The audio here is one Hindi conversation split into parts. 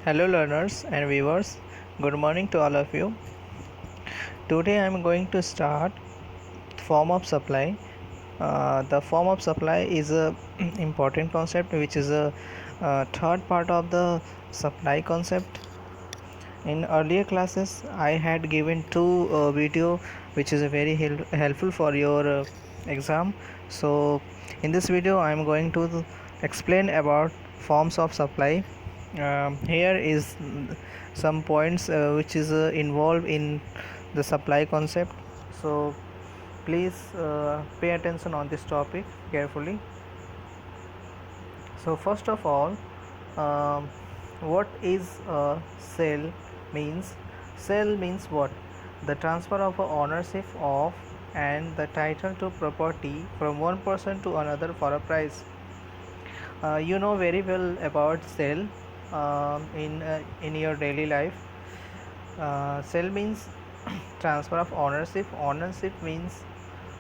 Hello learners and viewers, good morning to all of you. Today I am going to start form of supply. The form of supply is a important concept which is a third part of the supply concept. In earlier classes I had given two video which is very helpful for your exam. So in this video I am going to explain about forms of supply. Here is some points which is involved in the supply concept, so please pay attention on this topic carefully. So first of all, um, what is a sale means? Sale means what? The transfer of ownership of and the title to property from one person to another for a price. You know very well about sale in your daily life. Sale means transfer of ownership. Ownership means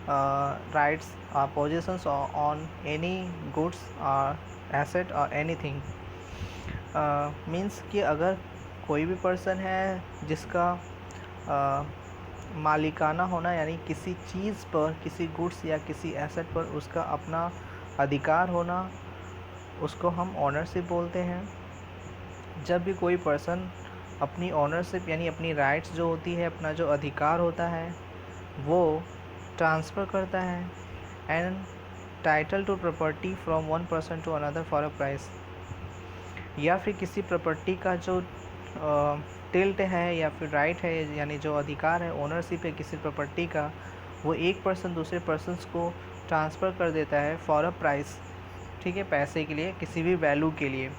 rights or possessions on any goods or asset or anything. Means कि अगर कोई भी पर्सन है जिसका मालिकाना होना यानी किसी चीज़ पर, किसी गुड्स या किसी एसेट पर उसका अपना अधिकार होना, उसको हम ओनरशिप बोलते हैं. जब भी कोई पर्सन अपनी ओनरशिप यानी अपनी राइट्स जो होती है, अपना जो अधिकार होता है वो ट्रांसफ़र करता है and title to property from one person to another for a price, या फिर किसी प्रॉपर्टी का जो टिल्ट है या फिर राइट है यानी जो अधिकार है, ओनरशिप है किसी प्रॉपर्टी का, वो एक पर्सन दूसरे पर्सन्स को ट्रांसफ़र कर देता है फॉर अ प्राइस. ठीक है, पैसे के लिए, किसी भी वैल्यू के लिए.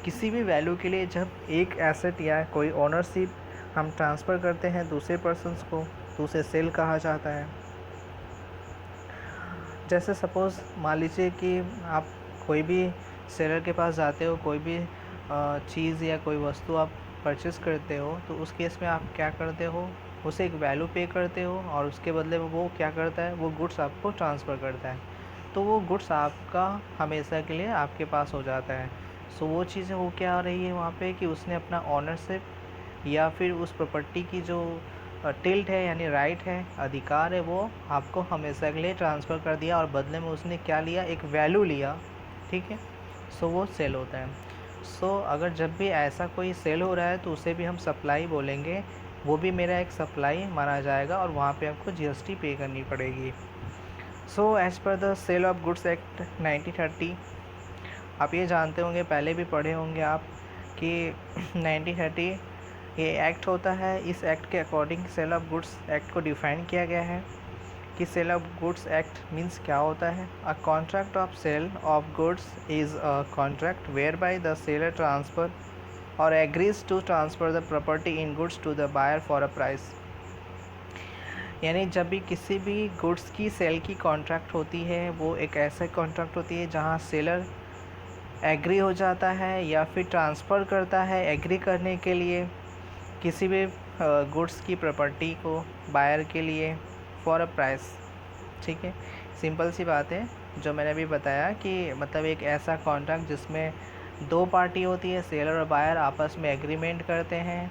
किसी भी वैल्यू के लिए जब एक एसेट या कोई ओनरशिप हम ट्रांसफ़र करते हैं दूसरे पर्सन्स को तो उसे सेल कहा जाता है. जैसे सपोज़ मान लीजिए कि आप कोई भी सेलर के पास जाते हो, कोई भी चीज़ या कोई वस्तु आप परचेज़ करते हो, तो उस केस में आप क्या करते हो, उसे एक वैल्यू पे करते हो और उसके बदले में वो क्या करता है, वो गुड्स आपको ट्रांसफ़र करता है. तो वो गुड्स आपका हमेशा के लिए आपके पास हो जाता है. सो वो चीज़ें वो क्या आ रही है वहाँ पे कि उसने अपना ओनरशिप या फिर उस प्रॉपर्टी की जो टिल्ट है यानी राइट है, अधिकार है, वो आपको हमेशा के लिए ट्रांसफ़र कर दिया और बदले में उसने क्या लिया, एक वैल्यू लिया. ठीक है, सो वो सेल होता है. सो अगर जब भी ऐसा कोई सेल हो रहा है तो उसे भी हम सप्लाई बोलेंगे, वो भी मेरा एक सप्लाई माना जाएगा और वहाँ पे आपको जीएसटी पे करनी पड़ेगी. So as per the sale of goods act 1930, आप ये जानते होंगे, पहले भी पढ़े होंगे आप कि 1930 ये एक्ट होता है. इस एक्ट के according sale of goods act को डिफ़ाइन किया गया है कि sale of goods act means क्या होता है. A contract of sale of goods is a contract whereby the seller transfer और agrees to transfer the property in goods to the buyer for a price. यानी जब भी किसी भी गुड्स की सेल की कॉन्ट्रैक्ट होती है, वो एक ऐसा कॉन्ट्रैक्ट होती है जहाँ सेलर एग्री हो जाता है या फिर ट्रांसफ़र करता है एग्री करने के लिए किसी भी गुड्स की प्रॉपर्टी को बायर के लिए फॉर अ प्राइस. ठीक है, सिंपल सी बात है जो मैंने अभी बताया कि मतलब एक ऐसा कॉन्ट्रैक्ट जिसमें दो पार्टी होती है, सेलर और बायर आपस में एग्रीमेंट करते हैं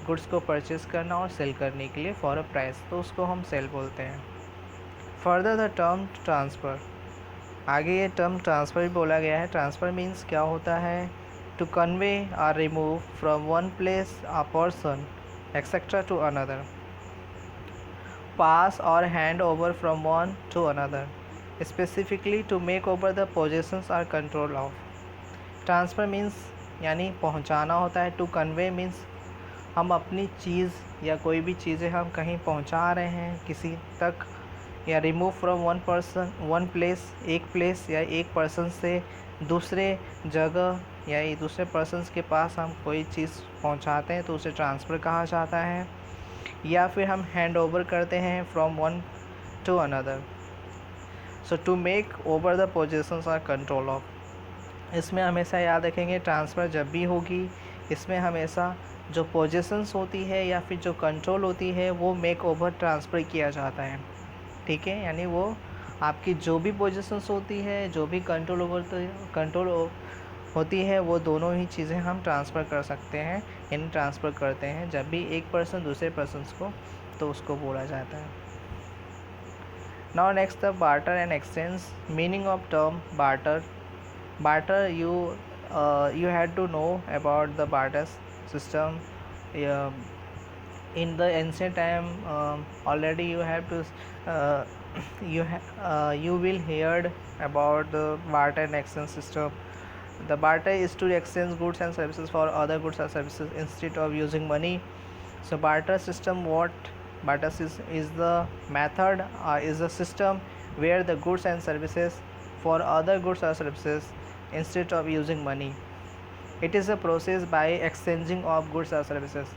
गुड्स को परचेज़ करना और सेल करने के लिए फॉर अ प्राइस, तो उसको हम सेल बोलते हैं. फर्दर द टर्म ट्रांसफ़र, आगे ये टर्म ट्रांसफ़र भी बोला गया है. ट्रांसफ़र मीन्स क्या होता है, to convey or remove from one place a person etcetera to another, pass or hand over from one to another, specifically to make over the possessions or control of. Transfer means यानी पहुंचाना होता है. टू कन्वे मीन्स हम अपनी चीज़ या कोई भी चीज़ें हम कहीं पहुंचा रहे हैं किसी तक, या remove from one person one place, एक प्लेस या एक पर्सन से दूसरे जगह या दूसरे पर्सन्स के पास हम कोई चीज़ पहुंचाते हैं तो उसे ट्रांसफ़र कहा जाता है. या फिर हम हैंड ओवर करते हैं from one to another. So to make over the possessions or control of, इसमें हमेशा याद रखेंगे ट्रांसफ़र जब भी होगी इसमें हमेशा जो पोजेशंस होती है या फिर जो कंट्रोल होती है वो मेक ओवर ट्रांसफ़र किया जाता है. ठीक है, यानी वो आपकी जो भी पोजेशंस होती है, जो भी कंट्रोल होती है वो दोनों ही चीज़ें हम ट्रांसफ़र कर सकते हैं, यानी ट्रांसफ़र करते हैं जब भी एक पर्सन दूसरे पर्सन्स को, तो उसको बोला जाता है। Now next the barter and exchange. Meaning of term barter. Barter you had to know about the barter system. In the ancient time, already you have to uh, you will heard about the barter and exchange system. The barter is to exchange goods and services for other goods or services instead of using money. So barter system, what barter is the method, is the system where the goods and services for other goods or services instead of using money. It is a process by exchanging of goods or services.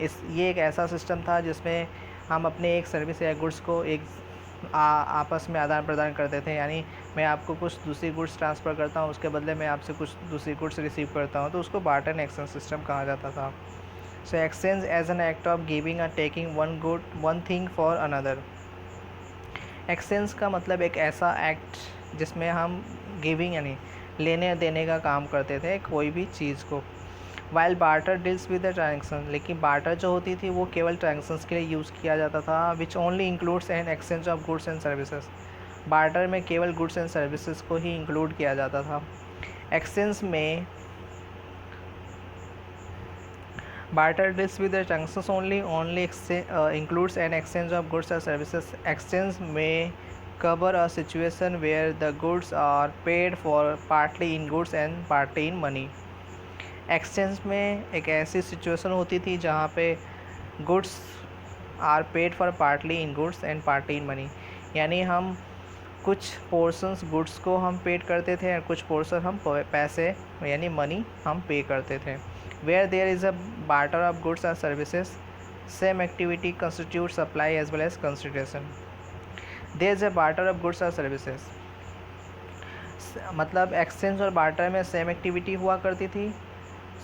ये एक ऐसा सिस्टम था जिसमें हम अपने एक सर्विस या गुड्स को आपस में आदान प्रदान करते थे, यानी मैं आपको कुछ दूसरी गुड्स ट्रांसफ़र करता हूँ, उसके बदले मैं आपसे कुछ दूसरी गुड्स रिसीव करता हूँ, तो उसको बार्टर एंड एक्सचेंज सिस्टम कहा जाता था। So exchange as an act of giving और taking one thing for another. Exchange का मतलब एक ऐसा एक्ट जिसमें हम गिविंग यानी लेने देने का काम करते थे कोई भी चीज़ को। While barter deals with the transaction, लेकिन बार्टर जो होती थी वो केवल ट्रांजेक्शन्स के लिए यूज़ किया जाता था, which only includes an exchange of goods and services. Barter में केवल गुड्स एंड सर्विसेज को ही इंक्लूड किया जाता था। एक्सचेंज में barter deals with the transactions only includes an exchange of goods और सर्विसेज। एक्सचेंज में cover a situation where the goods are paid for partly in goods and partly in money. Exchange में एक ऐसी सिचुएशन होती थी जहाँ पे goods are paid for partly in goods and partly in money, यानी हम कुछ पोर्शंस गुड्स को हम पेड करते थे और कुछ पोर्शन हम पैसे यानी मनी हम पे करते थे। Where there is a barter of goods और services, same activity constitute supply as well as consideration. There is a barter of goods और सर्विसेज, मतलब एक्सचेंज और बार्टर में सेम एक्टिविटी हुआ करती थी।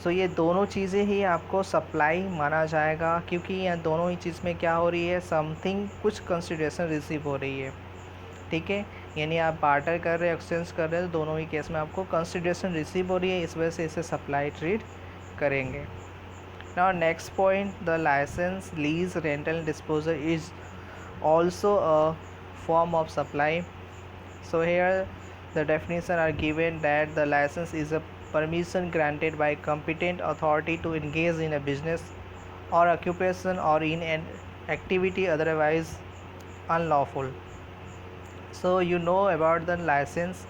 सो ये दोनों चीज़ें ही आपको सप्लाई माना जाएगा, क्योंकि यह दोनों ही चीज़ में क्या हो रही है, समथिंग कुछ कंसिडरेशन रिसीव हो रही है। ठीक है, यानी आप बार्टर कर रहे हैं, एक्सचेंज कर रहे हैं, तो दोनों ही केस में आपको कंसिडरेशन रिसीव हो रही है, इस वजह से इसे सप्लाई ट्रीट करेंगे। Now next point, the licence lease rental disposal is also a form of supply. So here the definition are given that the license is a permission granted by competent authority to engage in a business or occupation or in an activity otherwise unlawful. So you know about the license.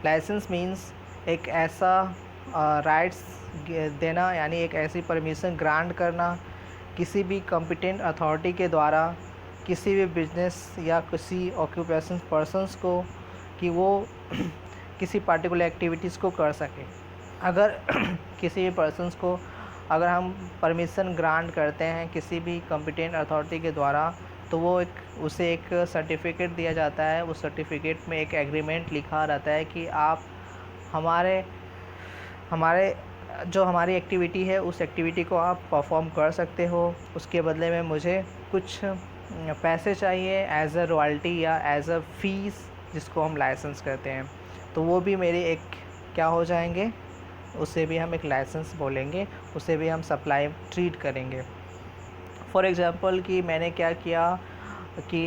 License means एक ऐसा राइट्स देना, यानी एक ऐसी परमिशन ग्रांट करना किसी भी कॉम्पिटेंट अथॉरिटी के द्वारा किसी भी बिजनेस या किसी ऑक्यूपेशन पर्सन्स को कि वो किसी पार्टिकुलर एक्टिविटीज़ को कर सके। अगर किसी भी पर्सन्स को अगर हम परमिशन ग्रांट करते हैं किसी भी कॉम्पिटेंट अथॉरिटी के द्वारा, तो वो उसे एक सर्टिफिकेट दिया जाता है। उस सर्टिफिकेट में एक एग्रीमेंट लिखा रहता है कि आप हमारे जो हमारी एक्टिविटी है उस एक्टिविटी को आप परफॉर्म कर सकते हो, उसके बदले में मुझे कुछ पैसे चाहिए एज अ रॉयल्टी या एज अ फीस, जिसको हम लाइसेंस कहते हैं। तो वो भी मेरे एक क्या हो जाएंगे, उसे भी हम एक लाइसेंस बोलेंगे, उसे भी हम सप्लाई ट्रीट करेंगे। फॉर एग्ज़ाम्पल कि मैंने क्या किया कि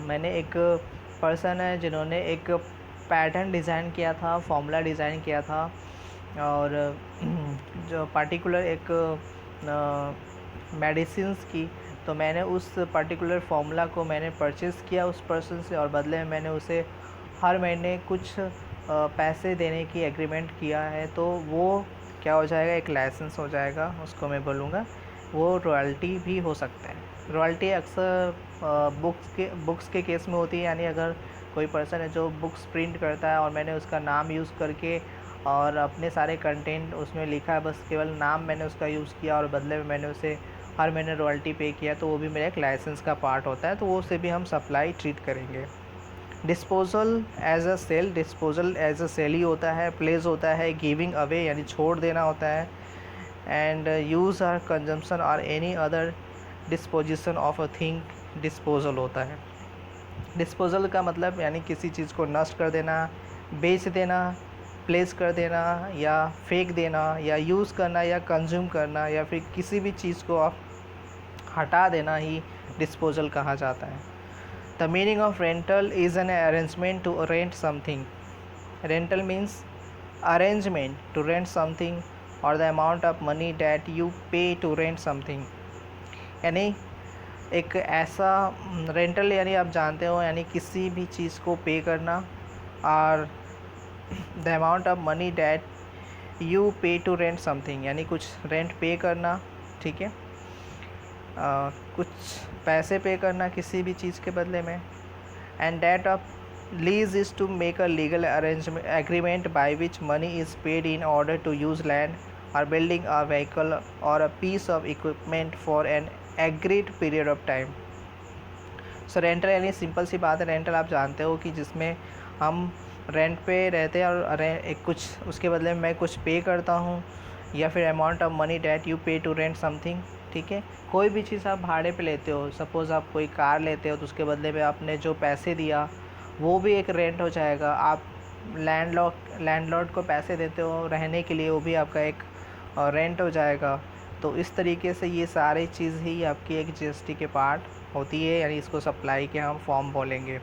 मैंने एक पर्सन है जिन्होंने एक पैटर्न डिज़ाइन किया था, फॉर्मूला डिज़ाइन किया था, और जो पार्टिकुलर एक मेडिसिन्स की, तो मैंने उस पर्टिकुलर फार्मूला को मैंने परचेज़ किया उस पर्सन से, और बदले में मैंने उसे हर महीने कुछ पैसे देने की एग्रीमेंट किया है। तो वो क्या हो जाएगा, एक लाइसेंस हो जाएगा, उसको मैं बोलूँगा। वो रॉयल्टी भी हो सकता है। रॉयल्टी अक्सर बुक्स के केस में होती है, यानी अगर कोई पर्सन है जो बुक्स प्रिंट करता है और मैंने उसका नाम यूज़ करके और अपने सारे कंटेंट उसमें लिखा है, बस केवल नाम मैंने उसका यूज़ किया और बदले में मैंने उसे हर महीने रॉयल्टी पे किया, तो वो भी मेरा एक लाइसेंस का पार्ट होता है, तो वो उसे भी हम सप्लाई ट्रीट करेंगे। Disposal as a sale, disposal as a sale ही होता है, प्लेस होता है, गिविंग अवे यानी छोड़ देना होता है, एंड यूज़ और कंजम्पशन और any other disposition of a thing disposal होता है। डिस्पोजल का मतलब यानी किसी चीज़ को नष्ट कर देना, बेच देना, प्लेस कर देना या फेंक देना या यूज़ करना या कंज्यूम करना या फिर किसी भी चीज़ को आप हटा देना ही डिस्पोजल कहा जाता है। The meaning of rental is an arrangement to rent something. Rental means arrangement to rent something और the amount of money that you pay to rent something. यानी एक ऐसा रेंटल यानी आप जानते हो यानी किसी भी चीज़ को पे करना और the amount of money that you pay to rent something यानी कुछ रेंट पे करना, ठीक है, कुछ पैसे पे करना किसी भी चीज़ के बदले में। And that of lease is to make a legal arrangement agreement by which money is paid in order to use land or building a vehicle or a piece of equipment for an agreed period of time. So rental यानी सिंपल सी बात है, रेंटल आप जानते हो कि जिसमें हम रेंट पे रहते हैं और एक कुछ उसके बदले में मैं कुछ पे करता हूँ, या फिर amount of money that you pay to rent something, ठीक है। कोई भी चीज़ आप भाड़े पे लेते हो, सपोज़ आप कोई कार लेते हो तो उसके बदले में आपने जो पैसे दिया वो भी एक रेंट हो जाएगा। आप लैंडलॉर्ड को पैसे देते हो रहने के लिए, वो भी आपका एक रेंट हो जाएगा। तो इस तरीके से ये सारी चीज़ ही आपकी एक जीएसटी के पार्ट होती है, यानी इसको सप्लाई के हम फॉर्म बोलेंगे।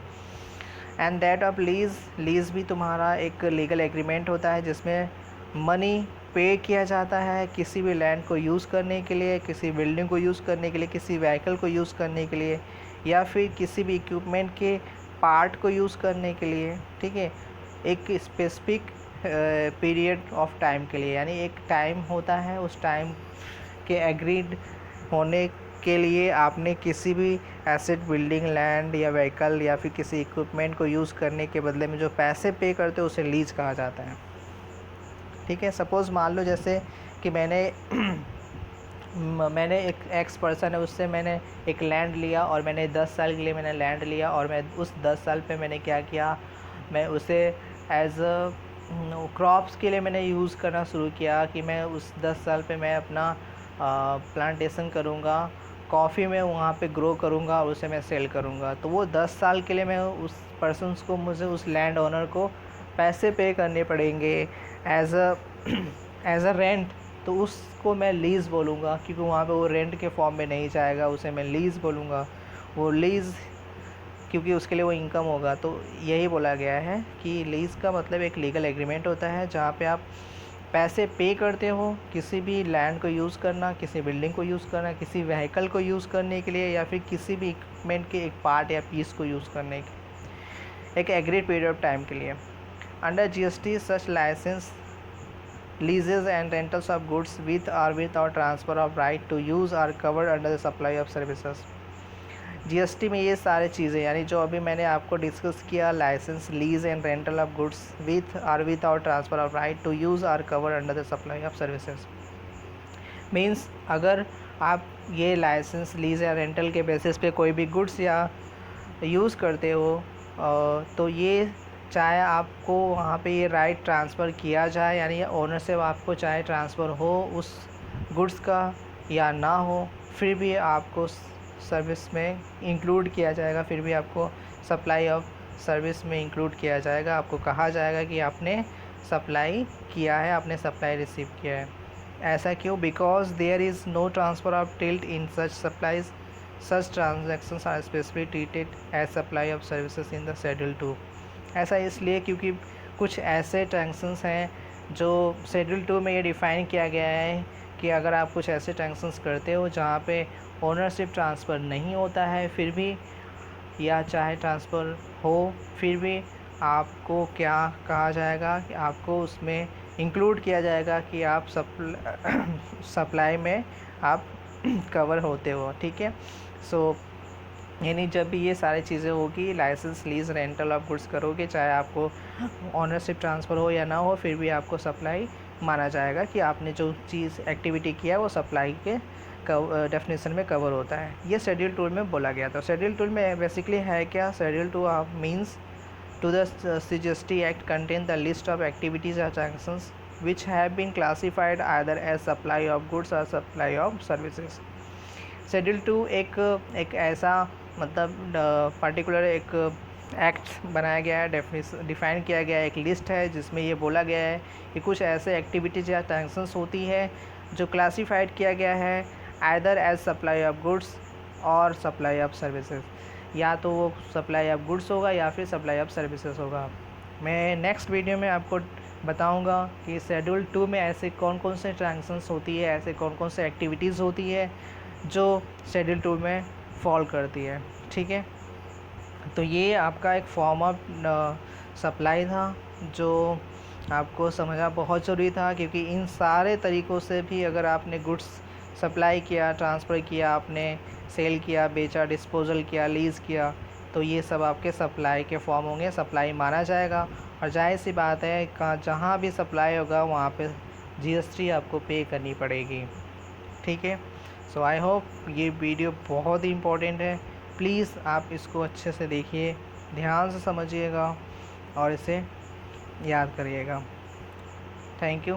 एंड दैट ऑफ लीज़ भी तुम्हारा एक लीगल एग्रीमेंट होता है जिसमें मनी पे किया जाता है किसी भी लैंड को यूज़ करने के लिए, किसी बिल्डिंग को यूज़ करने के लिए, किसी व्हीकल को यूज़ करने के लिए, या फिर किसी भी इक्विपमेंट के पार्ट को यूज़ करने के लिए, ठीक है, एक स्पेसिफिक पीरियड ऑफ टाइम के लिए। यानी एक टाइम होता है, उस टाइम के एग्रीड होने के लिए आपने किसी भी एसेट, बिल्डिंग, लैंड या व्हीकल या फिर किसी इक्विपमेंट को यूज़ करने के बदले में जो पैसे पे करते हो उसे लीज कहा जाता है, ठीक है। सपोज़ मान लो जैसे कि मैंने एक एक्स पर्सन है, उससे मैंने एक लैंड लिया और मैंने 10 साल के लिए मैंने लैंड लिया और मैं उस 10 साल पे मैंने क्या किया, मैं उसे एज अ क्रॉप्स के लिए मैंने यूज़ करना शुरू किया कि मैं उस 10 साल पे मैं अपना प्लांटेशन करूँगा, कॉफ़ी में वहाँ पे ग्रो करूँगा और उसे मैं सेल करूँगा। तो वो 10 साल के लिए मैं उस पर्सन्स को, मुझे उस लैंड ओनर को पैसे पे करने पड़ेंगे एज अ रेंट। तो उसको मैं लीज़ बोलूँगा क्योंकि वहाँ पे वो रेंट के फॉर्म में नहीं जाएगा, उसे मैं लीज़ बोलूँगा। वो लीज़ क्योंकि उसके लिए वो इनकम होगा। तो यही बोला गया है कि लीज़ का मतलब एक लीगल एग्रीमेंट होता है जहाँ पे आप पैसे पे करते हो किसी भी लैंड को यूज़ करना, किसी बिल्डिंग को यूज़ करना, किसी व्हीकल को यूज़ करने के लिए, या फिर किसी भी इक्विपमेंट के एक पार्ट या पीस को यूज़ करने के एक एग्रीड पीरियड ऑफ टाइम के लिए। Under GST such licence leases and rentals of goods with or without transfer of right to use are covered under the supply of services। GST में ये सारे चीज़ें यानी जो अभी मैंने आपको डिस्कस किया, licence, lease and rental of goods with और without transfer of right to use are covered under the supply of services. Means अगर आप ये लाइसेंस, लीज या रेंटल के बेसिस पे कोई भी गुड्स या यूज़ करते हो तो ये चाहे आपको वहाँ पे ये राइट ट्रांसफ़र किया जाए, यानी ओनरशिप आपको चाहे ट्रांसफ़र हो उस गुड्स का या ना हो, फिर भी आपको सर्विस में इंक्लूड किया जाएगा, फिर भी आपको सप्लाई ऑफ सर्विस में इंक्लूड किया जाएगा। आपको कहा जाएगा कि आपने सप्लाई किया है, आपने सप्लाई रिसीव किया है। ऐसा क्यों? Because there is no transfer of title in such supplies, such transactions are specifically treated as supply of services in the schedule 2। ऐसा इसलिए क्योंकि कुछ ऐसे ट्रांजेक्शंस हैं जो शेड्यूल 2 में ये डिफ़ाइन किया गया है कि अगर आप कुछ ऐसे ट्रांजेक्शंस करते हो जहाँ पे ओनरशिप ट्रांसफ़र नहीं होता है फिर भी, या चाहे ट्रांसफ़र हो फिर भी, आपको क्या कहा जाएगा कि आपको उसमें इंक्लूड किया जाएगा कि आप सप्लाई में आप कवर होते हो, ठीक है। सो यानी जब भी ये सारी चीज़ें होगी, licence, lease, rental of goods करोगे, चाहे आपको ओनरशिप ट्रांसफ़र हो या ना हो, फिर भी आपको सप्लाई माना जाएगा कि आपने जो चीज़ एक्टिविटी किया है वो सप्लाई के डेफिनेशन में कवर होता है। ये शेड्यूल 2 में बोला गया था। शेड्यूल 2 में बेसिकली है क्या? Schedule 2 means to the CGST act contain the list of activities और transactions which have been classified either as supply of goods और सप्लाई ऑफ सर्विसेज। शेड्यूल 2 एक ऐसा मतलब पर्टिकुलर एक एक्ट बनाया गया है, डिफ़ाइन किया गया है, एक लिस्ट है जिसमें ये बोला गया है कि कुछ ऐसे एक्टिविटीज़ या ट्रांजेक्शंस होती है जो क्लासिफाइड किया गया है either as supply of goods और सप्लाई ऑफ सर्विसेज, या तो वो सप्लाई ऑफ गुड्स होगा या फिर सप्लाई ऑफ सर्विसेज होगा। मैं नेक्स्ट वीडियो में आपको बताऊंगा कि शेड्यूल 2 में ऐसे कौन कौन से ट्रांजेक्शंस होती है, ऐसे कौन कौन से एक्टिविटीज़ होती है जो शेड्यूल 2 में फॉल करती है। ठीक है, तो ये आपका एक फॉर्म ऑफ सप्लाई था जो आपको समझना बहुत ज़रूरी था, क्योंकि इन सारे तरीक़ों से भी अगर आपने गुड्स सप्लाई किया, ट्रांसफ़र किया, आपने सेल किया, बेचा, डिस्पोजल किया, लीज़ किया, तो ये सब आपके सप्लाई के फॉर्म होंगे, सप्लाई माना जाएगा। और जाहिर सी बात है जहाँ भी सप्लाई होगा वहाँ पे GST आपको पे करनी पड़ेगी। ठीक है, सो आई होप ये वीडियो बहुत ही इम्पोर्टेंट है। प्लीज़ आप इसको अच्छे से देखिए, ध्यान से समझिएगा और इसे याद करिएगा। Thank you.